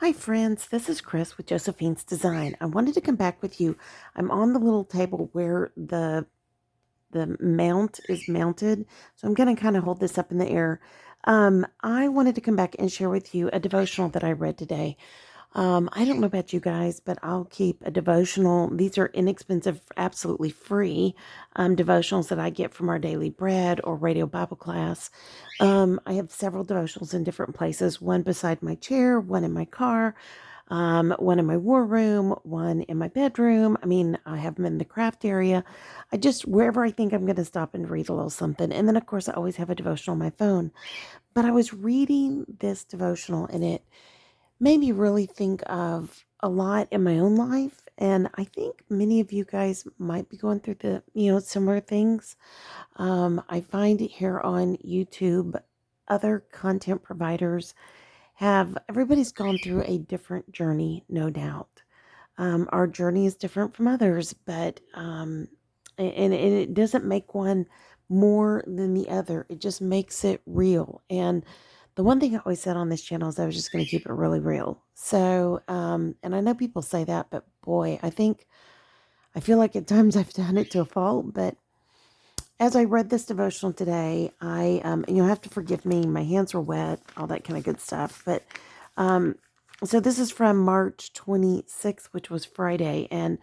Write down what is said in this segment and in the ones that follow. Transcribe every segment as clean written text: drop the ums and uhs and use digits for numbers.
Hi, friends. This is Chris with Josephine's Design. I wanted to come back with you. I'm on the little table where the mount is mounted, so I'm going to kind of hold this up in the air. I wanted to come back and share with you a devotional that I read today. I don't know about you guys, but I'll keep a devotional. These are inexpensive, absolutely free devotionals that I get from our daily bread or radio Bible class. I have several devotionals in different places, one beside my chair, one in my car, one in my war room, one in my bedroom. I mean, I have them in the craft area. I just, wherever I think I'm going to stop and read a little something. And then, of course, I always have a devotional on my phone. But I was reading this devotional and it made me really think of a lot in my own life. And I think many of you guys might be going through similar things. I find it here on YouTube, other content providers everybody's gone through a different journey, no doubt. Our journey is different from others, but, and it doesn't make one more than the other. It just makes it real. And the one thing I always said on this channel is I was just going to keep it really real. So, and I know people say that, but boy, I feel like at times I've done it to a fault. But as I read this devotional today, and you'll have to forgive me, my hands were wet, all that kind of good stuff. But, um, so this is from March 26th, which was Friday. And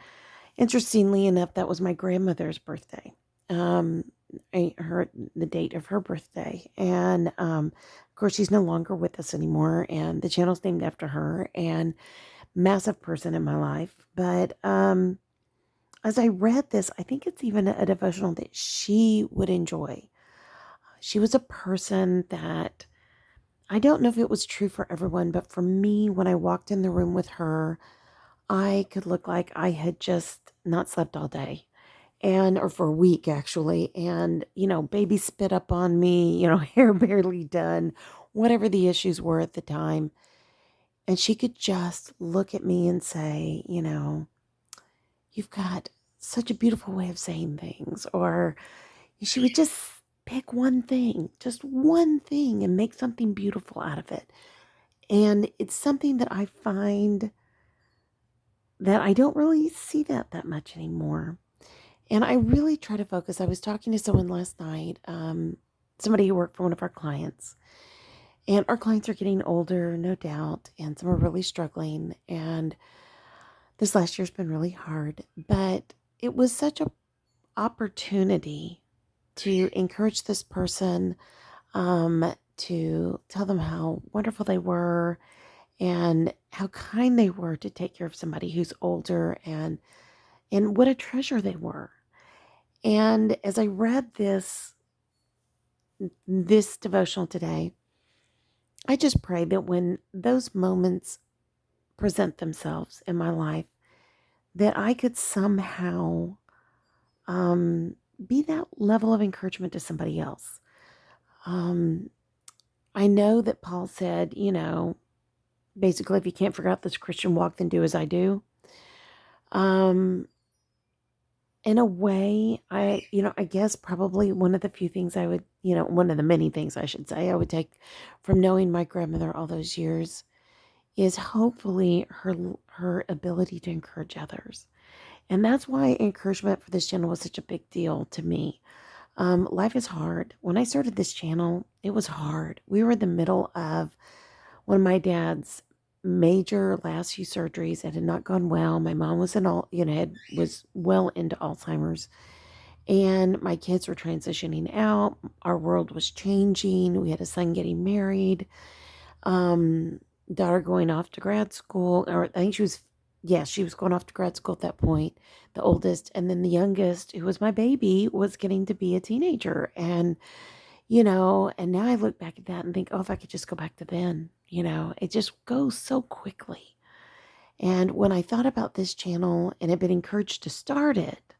interestingly enough, that was my grandmother's birthday. Um, the date of her birthday. And, of course, she's no longer with us anymore. And the channel's named after her and massive person in my life. But, as I read this, I think it's even a devotional that she would enjoy. She was a person that I don't know if it was true for everyone, but for me, when I walked in the room with her, I could look like I had just not slept all day or for a week actually. And, baby spit up on me, hair barely done, whatever the issues were at the time. And she could just look at me and say, you've got such a beautiful way of saying things. Or she would just pick one thing, just one thing, and make something beautiful out of it. And it's something that I find that I don't really see that much anymore. And I really try to focus. I was talking to someone last night, somebody who worked for one of our clients. And our clients are getting older, no doubt, and some are really struggling. And this last year's been really hard, but it was such an opportunity to encourage this person, to tell them how wonderful they were and how kind they were to take care of somebody who's older and what a treasure they were. And as I read this devotional today, I just pray that when those moments present themselves in my life, that I could somehow um, be that level of encouragement to somebody else. Um, I know that Paul said, basically, if you can't figure out this Christian walk, then do as I do. Um, in a way, I guess probably one of the few things one of the many things I should say I would take from knowing my grandmother all those years is hopefully her ability to encourage others. And that's why encouragement for this channel was such a big deal to me. Life is hard. When I started this channel, it was hard. We were in the middle of one of my dad's major last few surgeries. It had not gone well. My mom was was well into Alzheimer's, and my kids were transitioning out. Our world was changing. We had a son getting married, um, daughter going off to grad school, or I think she was going off to grad school at that point, the oldest, and then the youngest, who was my baby, was getting to be a teenager, and now I look back at that and think, oh, if I could just go back to then, it just goes so quickly. And when I thought about this channel and had been encouraged to start it,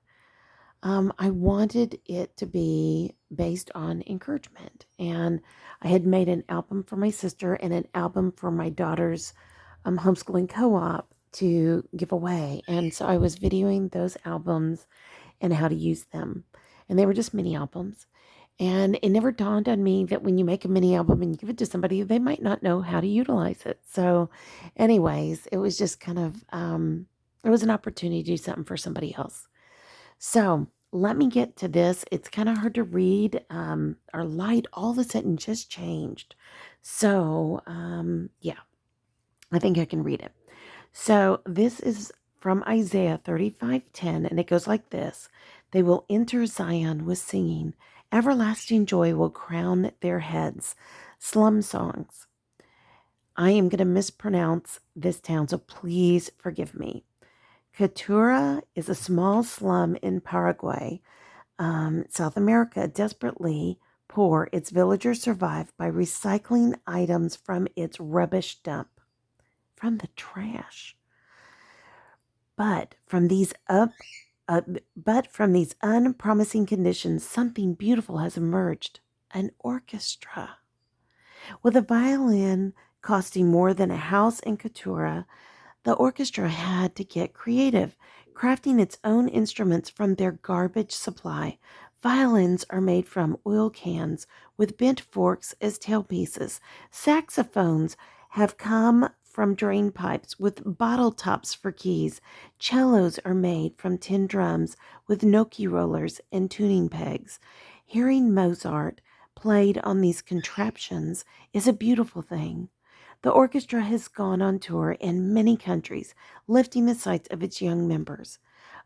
I wanted it to be based on encouragement. And I had made an album for my sister and an album for my daughter's homeschooling co-op to give away. And so I was videoing those albums and how to use them. And they were just mini albums. And it never dawned on me that when you make a mini album and you give it to somebody, they might not know how to utilize it. So, anyways, it was just kind of, it was an opportunity to do something for somebody else. So, let me get to this. It's kind of hard to read. Our light all of a sudden just changed. So, yeah, I think I can read it. So this is from Isaiah 35:10, and it goes like this. They will enter Zion with singing. Everlasting joy will crown their heads. Slum songs. I am going to mispronounce this town, so please forgive me. Catura is a small slum in Paraguay, South America, desperately poor. Its villagers survive by recycling items from its rubbish dump, from the trash. But from these uh, but from these unpromising conditions, something beautiful has emerged. An orchestra. With a violin costing more than a house in Catura, the orchestra had to get creative, crafting its own instruments from their garbage supply. Violins are made from oil cans with bent forks as tailpieces. Saxophones have come from drain pipes with bottle tops for keys. Cellos are made from tin drums with gnocchi rollers and tuning pegs. Hearing Mozart played on these contraptions is a beautiful thing. The orchestra has gone on tour in many countries, lifting the sights of its young members.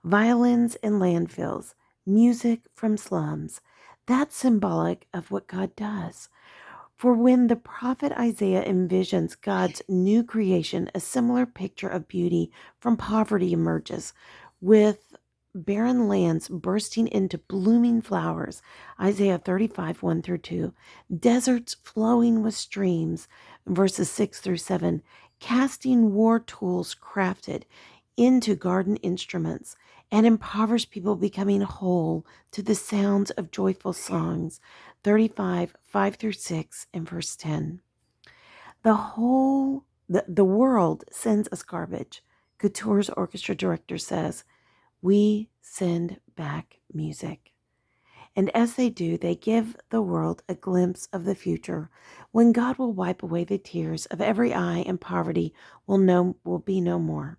Violins in landfills, music from slums. That's symbolic of what God does. For when the prophet Isaiah envisions God's new creation, a similar picture of beauty from poverty emerges, with barren lands bursting into blooming flowers. Isaiah 35, 1 through 2. Deserts flowing with streams, verses 6 through 7. Casting war tools crafted into garden instruments, and impoverished people becoming whole to the sounds of joyful songs. 35, 5 through 6, and verse 10. The world sends us garbage. Couture's orchestra director says, we send back music. And as they do, they give the world a glimpse of the future when God will wipe away the tears of every eye and poverty will be no more.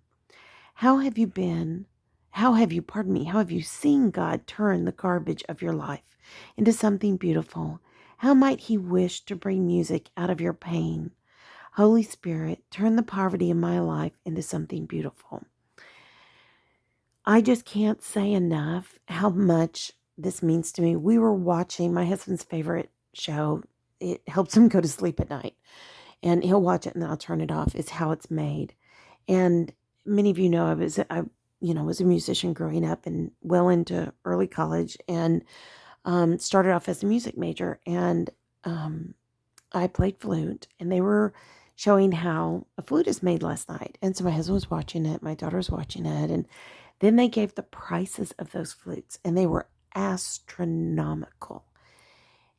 How have you been? How have you seen God turn the garbage of your life into something beautiful? How might He wish to bring music out of your pain? Holy Spirit, turn the poverty in my life into something beautiful. I just can't say enough how much this means to me. We were watching my husband's favorite show. It helps him go to sleep at night. And he'll watch it and then I'll turn it off. It's How It's Made. And many of you know I was a musician growing up and well into early college, and started off as a music major. And I played flute, and they were showing how a flute is made last night. And so my husband was watching it, my daughter was watching it, and then they gave the prices of those flutes, and they were astronomical.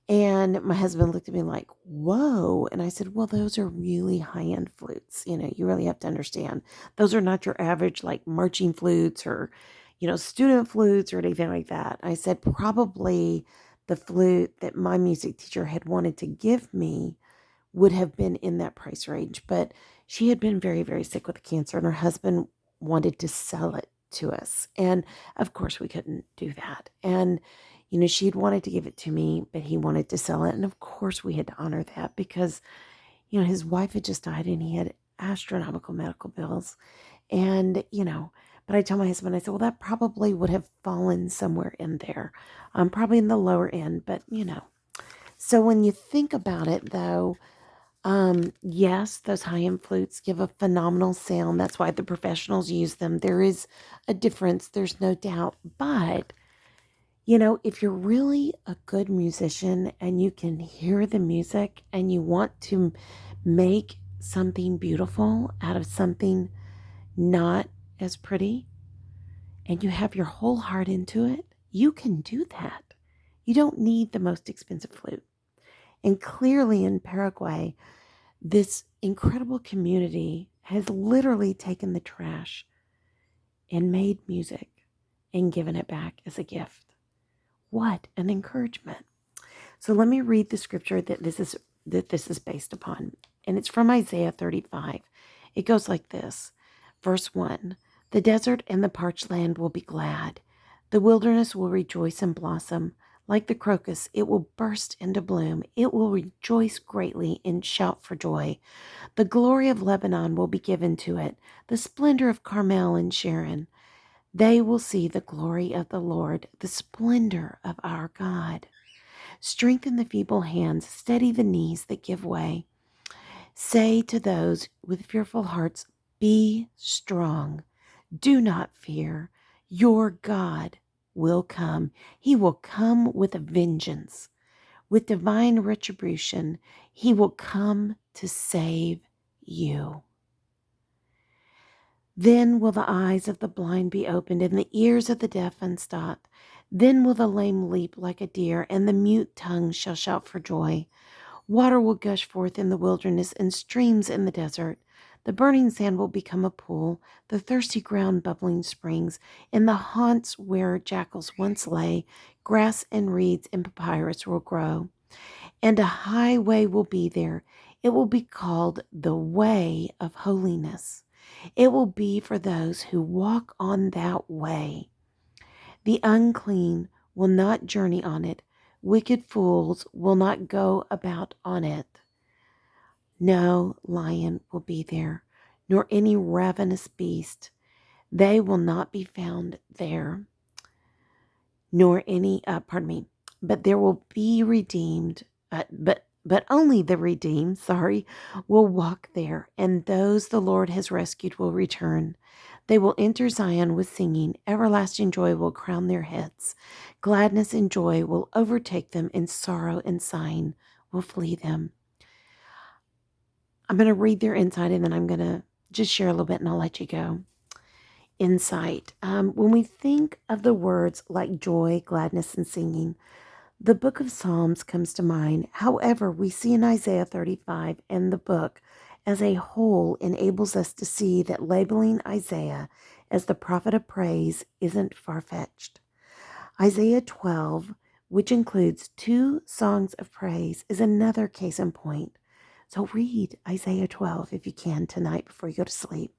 And my husband looked at me like, whoa. And I said, well, those are really high-end flutes. You really have to understand. Those are not your average like marching flutes or, student flutes or anything like that. I said, probably the flute that my music teacher had wanted to give me would have been in that price range. But she had been very, very sick with cancer, and her husband wanted to sell it to us. And of course, we couldn't do that. And she'd wanted to give it to me, but he wanted to sell it. And of course, we had to honor that because, his wife had just died and he had astronomical medical bills. And, but I tell my husband, I said, well, that probably would have fallen somewhere in there, probably in the lower end, but, So when you think about it, though, yes, those high-end flutes give a phenomenal sound. That's why the professionals use them. There is a difference, there's no doubt. But if you're really a good musician and you can hear the music and you want to make something beautiful out of something not as pretty, and you have your whole heart into it, you can do that. You don't need the most expensive flute. And clearly in Paraguay, this incredible community has literally taken the trash and made music and given it back as a gift. What an encouragement. So let me read the scripture that this is based upon. And it's from Isaiah 35. It goes like this. Verse 1. The desert and the parched land will be glad. The wilderness will rejoice and blossom. Like the crocus, it will burst into bloom. It will rejoice greatly and shout for joy. The glory of Lebanon will be given to it, the splendor of Carmel and Sharon. They will see the glory of the Lord, the splendor of our God. Strengthen the feeble hands, steady the knees that give way. Say to those with fearful hearts, be strong. Do not fear. Your God will come. He will come with a vengeance, with divine retribution. He will come to save you. Then will the eyes of the blind be opened and the ears of the deaf unstopped. Then will the lame leap like a deer, and the mute tongue shall shout for joy. Water will gush forth in the wilderness and streams in the desert. The burning sand will become a pool, the thirsty ground bubbling springs. In the haunts where jackals once lay, grass and reeds and papyrus will grow. And a highway will be there. It will be called the way of holiness. It will be for those who walk on that way. The unclean will not journey on it. Wicked fools will not go about on it. No lion will be there, nor any ravenous beast. They will not be found there, nor any, but there will be redeemed, but only the redeemed, will walk there, and those the Lord has rescued will return. They will enter Zion with singing. Everlasting joy will crown their heads. Gladness and joy will overtake them, and sorrow and sighing will flee them. I'm going to read their insight, and then I'm going to just share a little bit, and I'll let you go. Insight. When we think of the words like joy, gladness, and singing, the book of Psalms comes to mind. However, we see in Isaiah 35 and the book as a whole enables us to see that labeling Isaiah as the prophet of praise isn't far-fetched. Isaiah 12, which includes 2 songs of praise, is another case in point. So read Isaiah 12 if you can tonight before you go to sleep.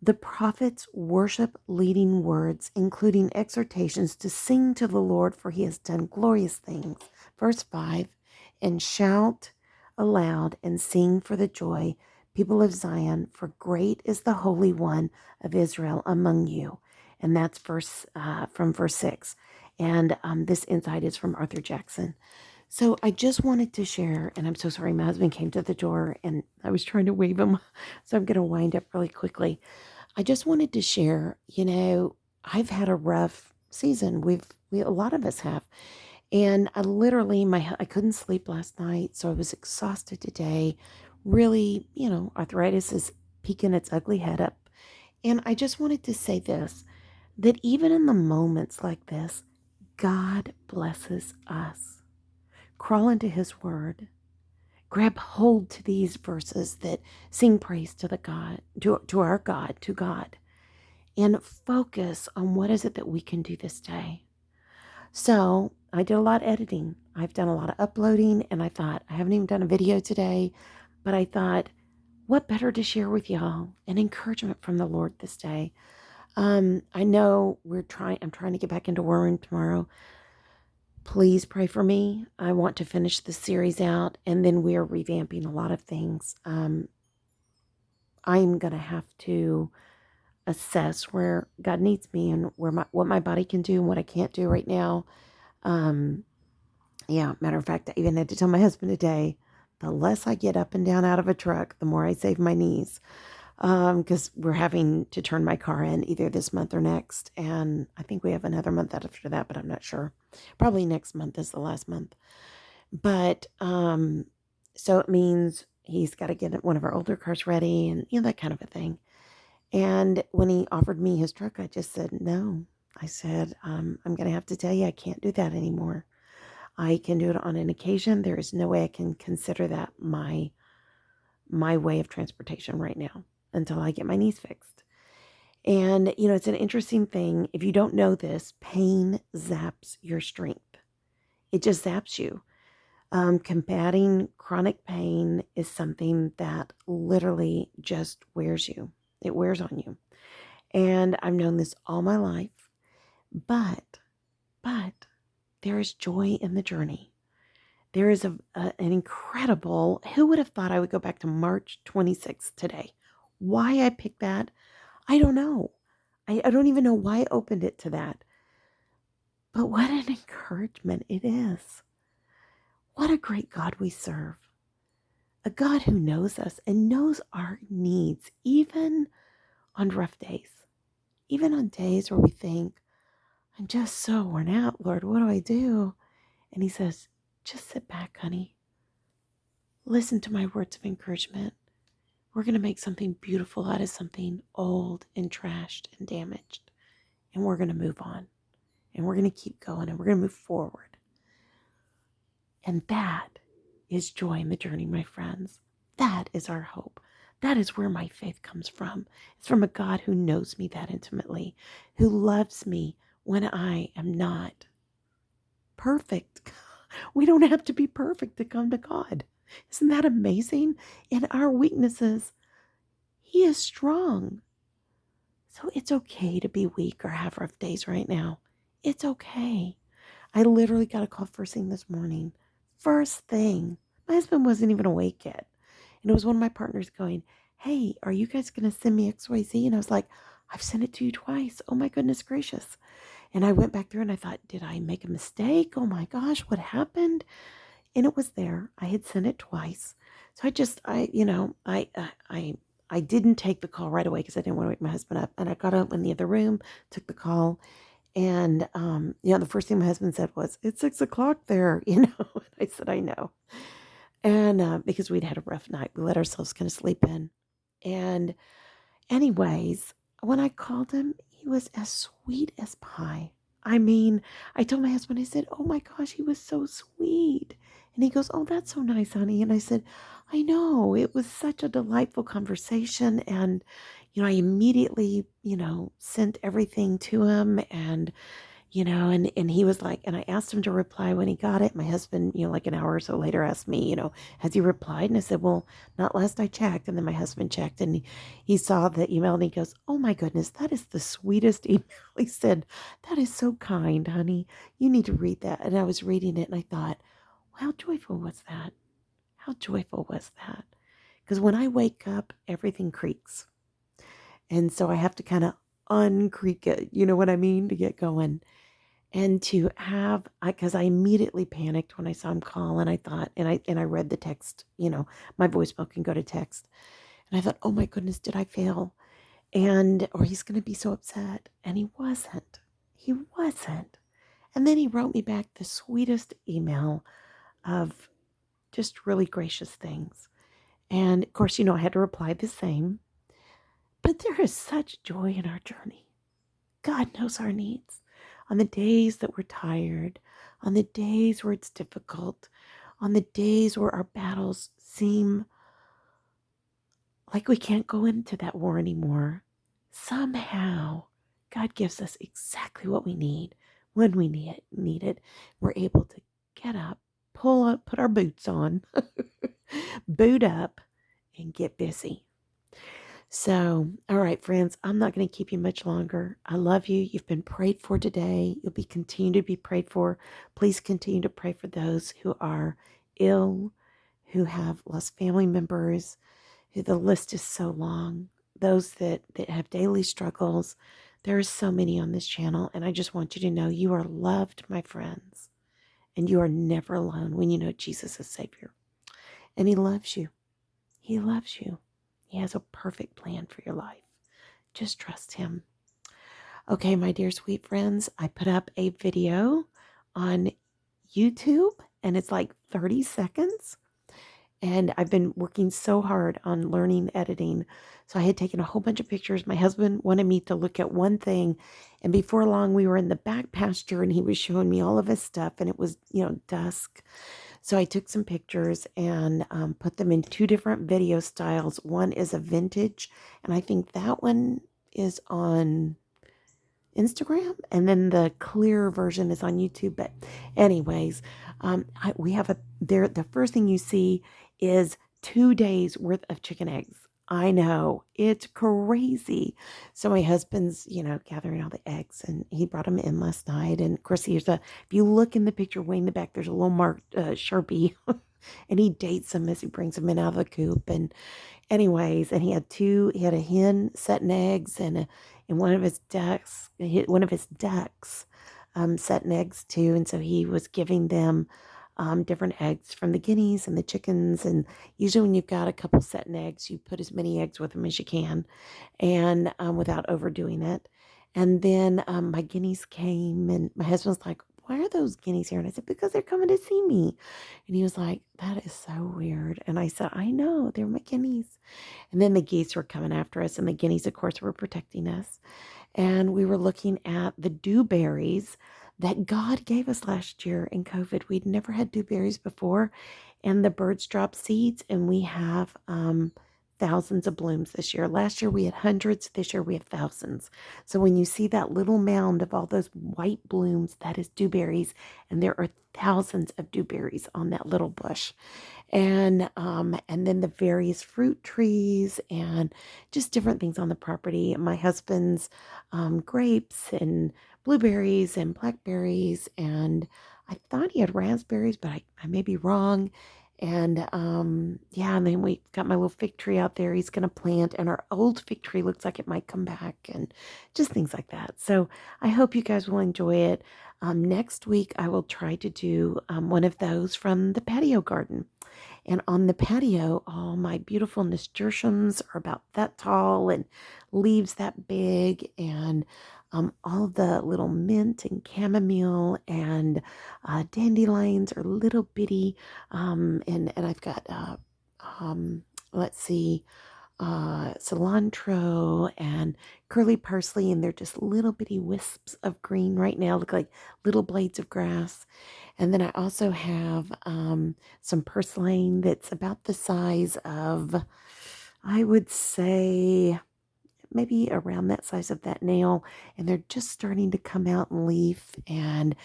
The prophets worship leading words, including exhortations to sing to the Lord, for he has done glorious things. Verse 5, and shout aloud and sing for the joy, people of Zion, for great is the Holy One of Israel among you. And that's from verse 6. And this insight is from Arthur Jackson. So I just wanted to share, and I'm so sorry, my husband came to the door and I was trying to wave him. So I'm going to wind up really quickly. I just wanted to share, I've had a rough season. A lot of us have. And I couldn't sleep last night. So I was exhausted today. Really, arthritis is peeking its ugly head up. And I just wanted to say this, that even in the moments like this, God blesses us. Crawl into his word. Grab hold to these verses that sing praise to our God, to God, and focus on what is it that we can do this day. So I did a lot of editing. I've done a lot of uploading, and I thought, I haven't even done a video today, but I thought, what better to share with y'all? An encouragement from the Lord this day. I know I'm trying to get back into War Room tomorrow. Please pray for me. I want to finish this series out, and then we are revamping a lot of things. I'm going to have to assess where God needs me and what my body can do and what I can't do right now. Matter of fact, I even had to tell my husband today, the less I get up and down out of a truck, the more I save my knees. Because we're having to turn my car in either this month or next. And I think we have another month after that, but I'm not sure. Probably next month is the last month. But, so it means he's got to get one of our older cars ready and, that kind of a thing. And when he offered me his truck, I just said, no. I said, I'm going to have to tell you, I can't do that anymore. I can do it on an occasion. There is no way I can consider that my way of transportation right now until I get my knees fixed. And, it's an interesting thing. If you don't know this, pain zaps your strength. It just zaps you. Combating chronic pain is something that literally just wears you. It wears on you. And I've known this all my life, but there is joy in the journey. There is an incredible, who would have thought I would go back to March 26th today? Why I picked that, I don't know. I don't even know why I opened it to that. But what an encouragement it is. What a great God we serve. A God who knows us and knows our needs, even on rough days, even on days where we think, I'm just so worn out, Lord, what do I do? And he says, just sit back, honey. Listen to my words of encouragement. We're going to make something beautiful out of something old and trashed and damaged. And we're going to move on. And we're going to keep going. And we're going to move forward. And that is joy in the journey, my friends. That is our hope. That is where my faith comes from. It's from a God who knows me that intimately, who loves me when I am not perfect. We don't have to be perfect to come to God. Isn't that amazing? In our weaknesses, he is strong. So it's okay to be weak or have rough days right now. It's okay. I literally got a call first thing this morning. First thing. My husband wasn't even awake yet. And it was one of my partners going, hey, are you guys going to send me XYZ? And I was like, I've sent it to you twice. Oh my goodness gracious. And I went back through and I thought, did I make a mistake? Oh my gosh, what happened? And it was there. I had sent it twice. So I didn't take the call right away because I didn't want to wake my husband up. And I got up in the other room, took the call. And, the first thing my husband said was, it's 6 o'clock there, And I said, I know. And because we'd had a rough night, we let ourselves kind of sleep in. And anyways, when I called him, he was as sweet as pie. I mean, I told my husband, I said, oh my gosh, he was so sweet. And he goes, oh, that's so nice, honey. And I said, I know, it was such a delightful conversation. And, I immediately, sent everything to him and he was like, and I asked him to reply when he got it. My husband, like an hour or so later asked me, has he replied? And I said, well, not last I checked. And then my husband checked and he saw the email and he goes, oh my goodness, that is the sweetest email. He said, that is so kind, honey. You need to read that. And I was reading it and I thought, how joyful was that? How joyful was that? Because when I wake up, everything creaks. And so I have to kind of uncreak it, you know what I mean, to get going. And to have, because I immediately panicked when I saw him call, and I thought, and I read the text, my voicemail can go to text, and I thought, oh my goodness, did I fail? Or he's going to be so upset, and he wasn't. He wasn't. And then he wrote me back the sweetest email of just really gracious things. And of course, I had to reply the same. But there is such joy in our journey. God knows our needs. On the days that we're tired, on the days where it's difficult, on the days where our battles seem like we can't go into that war anymore, somehow God gives us exactly what we need when we need it. We're able to get up, pull up, put our boots on, boot up, and get busy. So, all right, friends, I'm not going to keep you much longer. I love you. You've been prayed for today. You'll be continued to be prayed for. Please continue to pray for those who are ill, who have lost family members, who the list is so long, those that have daily struggles. There are so many on this channel, and I just want you to know you are loved, my friends, and you are never alone when you know Jesus is Savior. And he loves you. He loves you. He has a perfect plan for your life. Just trust him. Okay, my dear sweet friends, I put up a video on YouTube and it's like 30 seconds. And I've been working so hard on learning editing. So I had taken a whole bunch of pictures. My husband wanted me to look at one thing. And before long, we were in the back pasture and he was showing me all of his stuff. And it was, dusk. So I took some pictures and put them in two different video styles. One is a vintage, and I think that one is on Instagram, and then the clear version is on YouTube. But anyways, we have a there. The first thing you see is 2 days worth of chicken eggs. I know it's crazy. So my husband's, gathering all the eggs, and he brought them in last night. And of course, if you look in the picture way in the back, there's a little marked Sharpie, and he dates them as he brings them in out of the coop. And anyways, and he had a hen setting eggs, and one of his ducks setting eggs too. And so he was giving them different eggs from the guineas and the chickens. And usually when you've got a couple setting eggs, you put as many eggs with them as you can, and without overdoing it. And then my guineas came, and my husband was like, "Why are those guineas here?" And I said, "Because they're coming to see me." And he was like, "That is so weird." And I said, "I know, they're my guineas." And then the geese were coming after us, and the guineas, of course, were protecting us. And we were looking at the dewberries that God gave us last year in COVID. We'd never had dewberries before, and the birds drop seeds, and we have thousands of blooms this year. Last year we had hundreds. This year we have thousands. So when you see that little mound of all those white blooms, that is dewberries, and there are thousands of dewberries on that little bush. And then the various fruit trees and just different things on the property. My husband's grapes and blueberries and blackberries, and I thought he had raspberries, but I may be wrong. And yeah, and then we got my little fig tree out there he's going to plant, and our old fig tree looks like it might come back, and just things like that. So I hope you guys will enjoy it. Next week, I will try to do one of those from the patio garden. And on the patio, all my beautiful nasturtiums are about that tall and leaves that big. And all the little mint and chamomile and dandelions are little bitty. And I've got, um, let's see, cilantro and curly parsley, and they're just little bitty wisps of green right now, look like little blades of grass. And then I also have some purslane that's about the size of, I would say, maybe around that size of that nail, and they're just starting to come out in leaf. And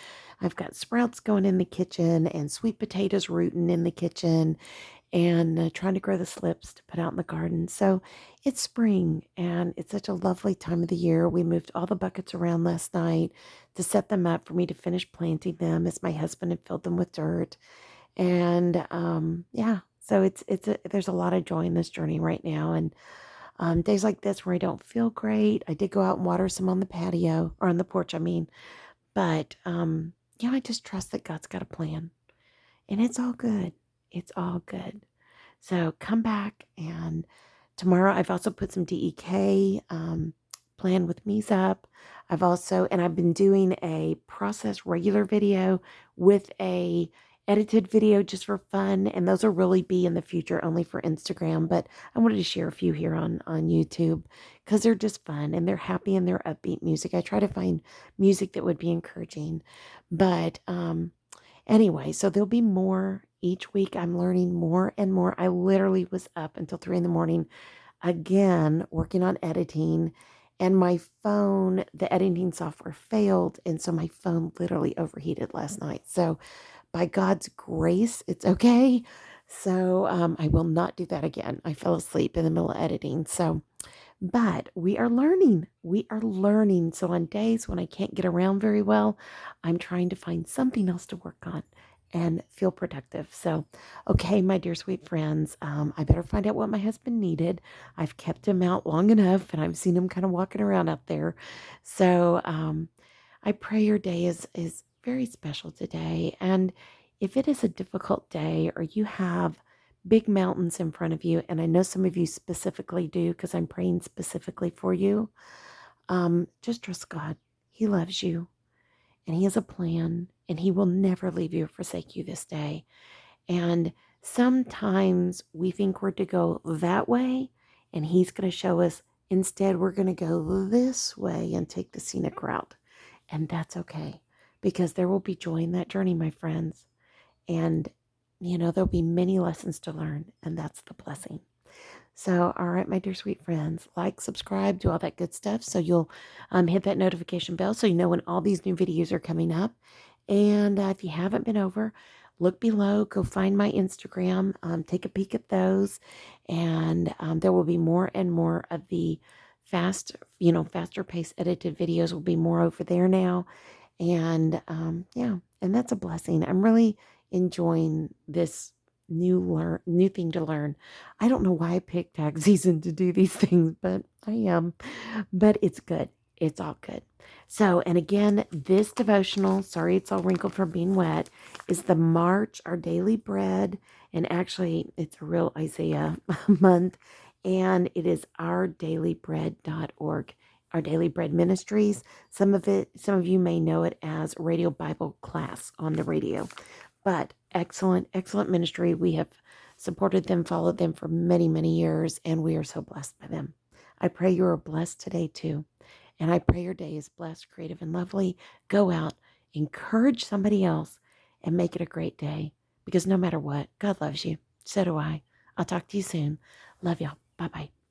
I've got sprouts going in the kitchen and sweet potatoes rooting in the kitchen, and trying to grow the slips to put out in the garden. So it's spring, and it's such a lovely time of the year. We moved all the buckets around last night to set them up for me to finish planting them, as my husband had filled them with dirt. And yeah, so there's a lot of joy in this journey right now. And days like this where I don't feel great, I did go out and water some on the patio, or on the porch, I mean. But yeah, I just trust that God's got a plan, and it's all good. It's all good. So come back, and tomorrow I've also put some DEK plan with me's up. I've been doing a process regular video with a edited video just for fun, and those will really be in the future only for Instagram, but I wanted to share a few here on YouTube because they're just fun, and they're happy, and they're upbeat music. I try to find music that would be encouraging. But anyway, so there'll be more each week. I'm learning more and more. I literally was up until 3 in the morning again working on editing, and my phone, the editing software failed, and so my phone literally overheated last night. So by God's grace, it's okay. So I will not do that again. I fell asleep in the middle of editing. So but we are learning. We are learning. So on days when I can't get around very well, I'm trying to find something else to work on and feel productive. So, okay, my dear sweet friends, I better find out what my husband needed. I've kept him out long enough, and I've seen him kind of walking around out there. So I pray your day is very special today. And if it is a difficult day, or you have big mountains in front of you, and I know some of you specifically do because I'm praying specifically for you, just trust God. He loves you, and He has a plan, and He will never leave you or forsake you this day. And sometimes we think we're to go that way, and He's going to show us instead we're going to go this way and take the scenic route. And that's okay, because there will be joy in that journey, my friends. And, there'll be many lessons to learn, and that's the blessing. So, all right, my dear sweet friends, like, subscribe, do all that good stuff. So you'll hit that notification bell so you know when all these new videos are coming up. And if you haven't been over, look below, go find my Instagram, take a peek at those. And there will be more and more of the faster paced edited videos will be more over there now. And yeah, and that's a blessing. I'm really enjoying this new thing to learn. I don't know why I picked tag season to do these things, but I am. But it's good. It's all good. So, and again, this devotional, sorry it's all wrinkled from being wet, is the March, Our Daily Bread. And actually, it's a real Isaiah month. And it is ourdailybread.org. Our Daily Bread Ministries. Some of you may know it as Radio Bible Class on the radio. But excellent, excellent ministry. We have supported them, followed them for many, many years, and we are so blessed by them. I pray you are blessed today too. And I pray your day is blessed, creative, and lovely. Go out, encourage somebody else, and make it a great day. Because no matter what, God loves you. So do I. I'll talk to you soon. Love y'all. Bye-bye.